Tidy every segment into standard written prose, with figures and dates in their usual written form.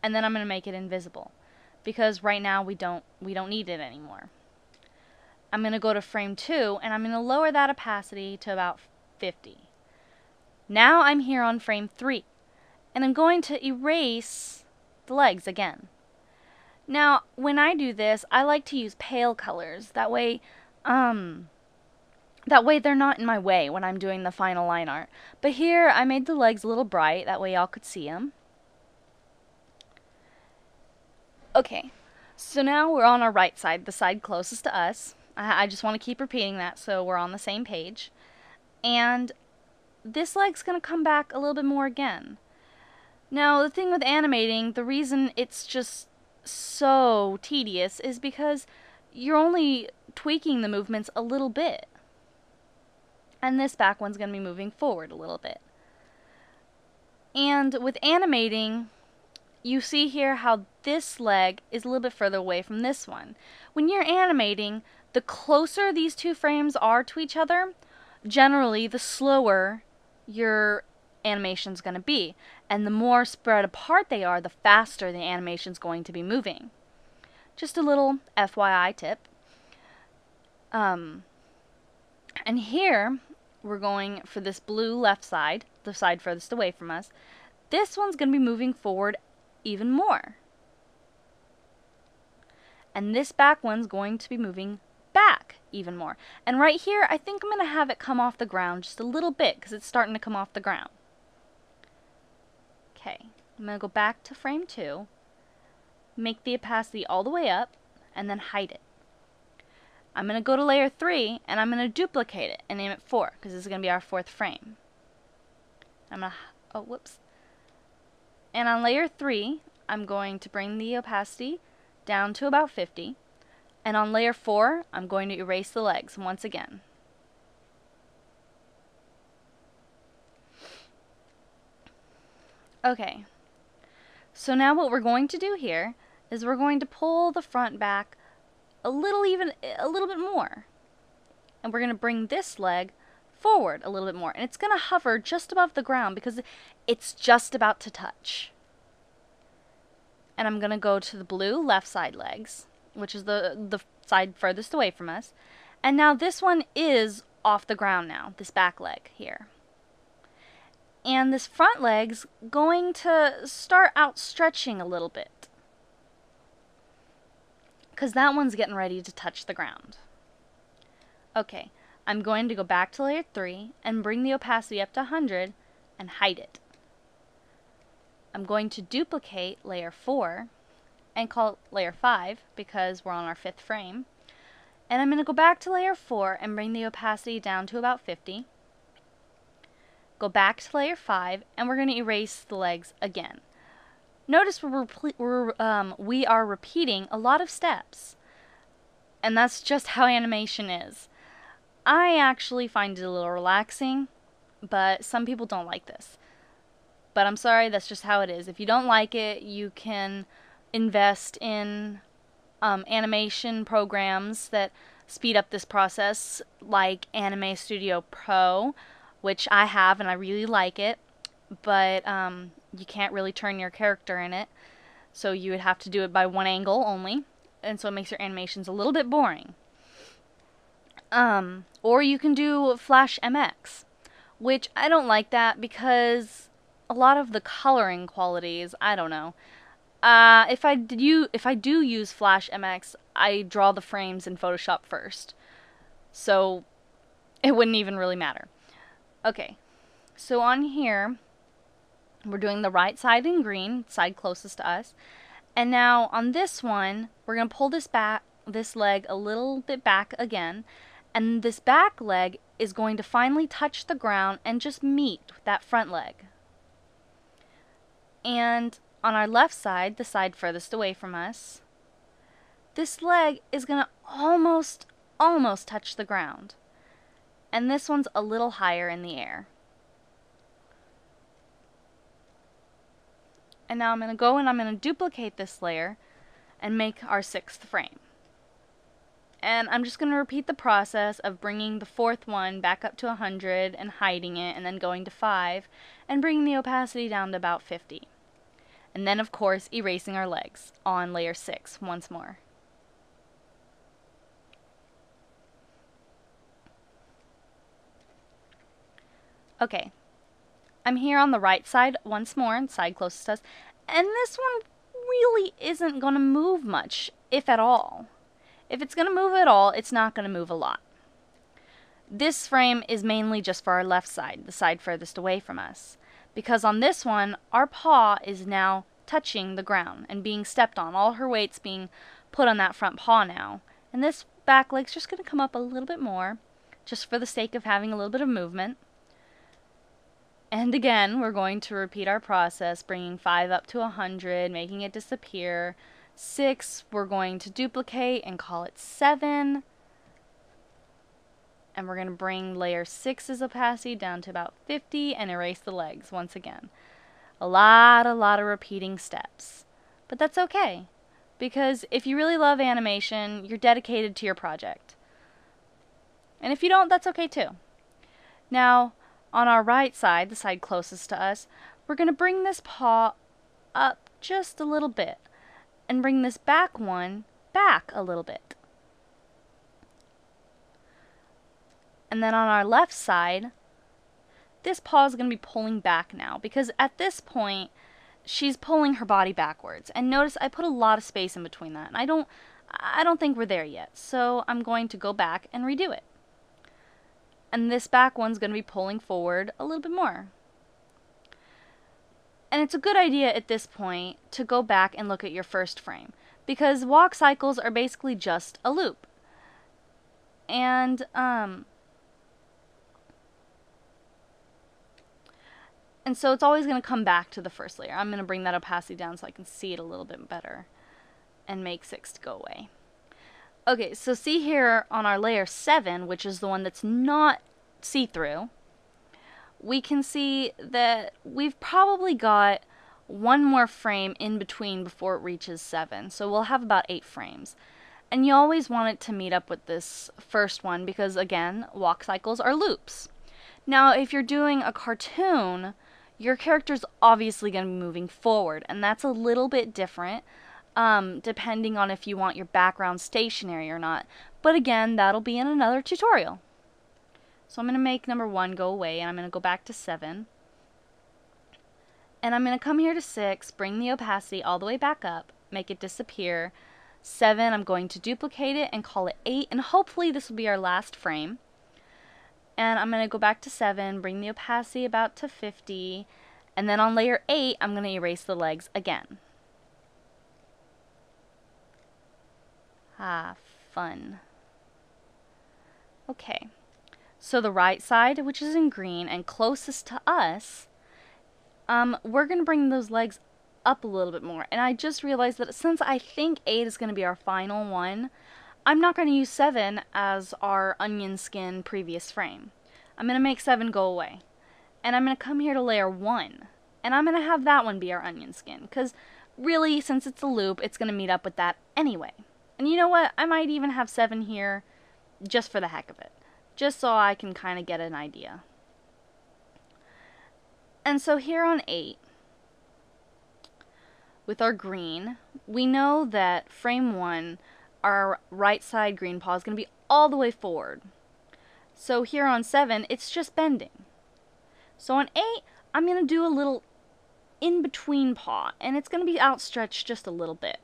and then I'm going to make it invisible because right now we don't need it anymore. I'm going to go to frame 2 and I'm going to lower that opacity to about 50. Now I'm here on frame 3 and I'm going to erase the legs again. Now when I do this, I like to use pale colors. That way they're not in my way when I'm doing the final line art. But here I made the legs a little bright, that way y'all could see them. Okay, so now we're on our right side, the side closest to us. I just want to keep repeating that so we're on the same page. And this leg's going to come back a little bit more again. Now the thing with animating, the reason it's just so tedious is because you're only tweaking the movements a little bit. And this back one's going to be moving forward a little bit. And with animating, you see here how this leg is a little bit further away from this one. When you're animating, the closer these two frames are to each other, generally the slower your animation's going to be. And the more spread apart they are, the faster the animation's going to be moving. Just a little FYI tip. And here, we're going for this blue left side, the side furthest away from us. This one's going to be moving forward even more. And this back one's going to be moving back even more. And right here, I think I'm going to have it come off the ground just a little bit because it's starting to come off the ground. Okay, I'm going to go back to frame 2, make the opacity all the way up, and then hide it. I'm going to go to layer 3 and I'm going to duplicate it and name it 4 because this is going to be our 4th frame. I'm going to, oh whoops. And on layer 3, I'm going to bring the opacity down to about 50. And on layer 4, I'm going to erase the legs once again. Okay. So now what we're going to do here is we're going to pull the front back a little bit more. And we're going to bring this leg forward a little bit more. And it's going to hover just above the ground because it's just about to touch. And I'm going to go to the blue left side legs, which is the side furthest away from us. And now this one is off the ground now, this back leg here. And this front leg's going to start outstretching a little bit, because that one's getting ready to touch the ground. Okay, I'm going to go back to layer 3 and bring the opacity up to 100 and hide it. I'm going to duplicate layer 4 and call it layer 5 because we're on our 5th frame. And I'm going to go back to layer 4 and bring the opacity down to about 50. Go back to layer 5 and we're going to erase the legs again. Notice we are repeating a lot of steps. And that's just how animation is. I actually find it a little relaxing, but some people don't like this. But I'm sorry, that's just how it is. If you don't like it, you can invest in animation programs that speed up this process, like Anime Studio Pro, which I have and I really like it, but you can't really turn your character in it, so you would have to do it by one angle only, and so it makes your animations a little bit boring. Or you can do Flash MX, which I don't like that because a lot of the coloring qualities, I don't know. If I do use Flash MX, I draw the frames in Photoshop first, so it wouldn't even really matter. Okay, so on here, we're doing the right side in green, side closest to us, and now on this one, we're going to pull this leg a little bit back again, and this back leg is going to finally touch the ground and just meet with that front leg. And on our left side, the side furthest away from us, this leg is going to almost touch the ground. And this one's a little higher in the air. And now I'm going to go and I'm going to duplicate this layer and make our 6th frame. And I'm just going to repeat the process of bringing the 4th one back up to 100 and hiding it, and then going to 5 and bringing the opacity down to about 50. And then, of course, erasing our legs on layer 6 once more. Okay, I'm here on the right side once more, and side closest to us, and this one really isn't going to move much, if at all. If it's going to move at all, it's not going to move a lot. This frame is mainly just for our left side, the side furthest away from us, because on this one, our paw is now touching the ground and being stepped on. All her weight's being put on that front paw now, and this back leg's just going to come up a little bit more, just for the sake of having a little bit of movement. And again, we're going to repeat our process, bringing 5 up to 100, making it disappear. 6, we're going to duplicate and call it 7. And we're going to bring layer 6's opacity down to about 50 and erase the legs once again. A lot of repeating steps. But that's okay, because if you really love animation, you're dedicated to your project. And if you don't, that's okay too. Now, on our right side, the side closest to us, we're going to bring this paw up just a little bit and bring this back one back a little bit. And then on our left side, this paw is going to be pulling back now, because at this point, she's pulling her body backwards. And notice I put a lot of space in between that, and I don't think we're there yet. So I'm going to go back and redo it. And this back one's going to be pulling forward a little bit more. And it's a good idea at this point to go back and look at your first frame, because walk cycles are basically just a loop. And so it's always going to come back to the first layer. I'm going to bring that opacity down so I can see it a little bit better and make 6 to go away. Okay, so see here on our layer 7, which is the one that's not see-through, we can see that we've probably got one more frame in between before it reaches 7. So we'll have about 8 frames. And you always want it to meet up with this first one because, again, walk cycles are loops. Now, if you're doing a cartoon, your character's obviously going to be moving forward, and that's a little bit different depending on if you want your background stationary or not. But again, that'll be in another tutorial. So I'm going to make number 1 go away, and I'm going to go back to 7. And I'm going to come here to 6, bring the opacity all the way back up, make it disappear. 7, I'm going to duplicate it and call it 8, and hopefully this will be our last frame. And I'm going to go back to 7, bring the opacity about to 50, and then on layer 8, I'm going to erase the legs again. Ah, fun. Okay, so the right side, which is in green and closest to us, we're going to bring those legs up a little bit more. And I just realized that since I think 8 is going to be our final one, I'm not going to use 7 as our onion skin previous frame. I'm going to make 7 go away. And I'm going to come here to layer 1. And I'm going to have that one be our onion skin. Because really, since it's a loop, it's going to meet up with that anyway. And you know what? I might even have 7 here just for the heck of it. Just so I can kind of get an idea. And so here on 8, with our green, we know that frame 1, our right side green paw is going to be all the way forward. So here on 7, it's just bending. So on 8, I'm going to do a little in-between paw, and it's going to be outstretched just a little bit.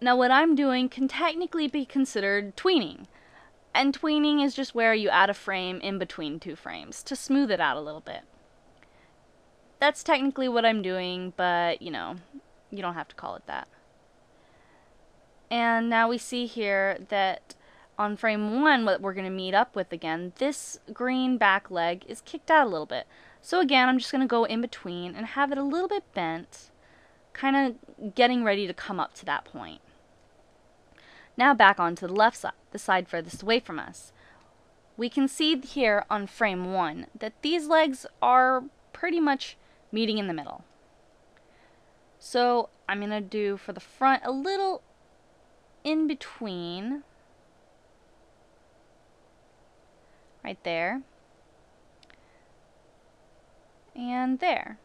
Now what I'm doing can technically be considered tweening. And tweening is just where you add a frame in between 2 frames to smooth it out a little bit. That's technically what I'm doing, but you know, you don't have to call it that. And now we see here that on frame 1, what we're going to meet up with again, this green back leg is kicked out a little bit. So again, I'm just going to go in between and have it a little bit bent, kind of getting ready to come up to that point. Now back onto the left side, the side furthest away from us. We can see here on frame 1 that these legs are pretty much meeting in the middle. So I'm going to do for the front a little in between, right there, and there.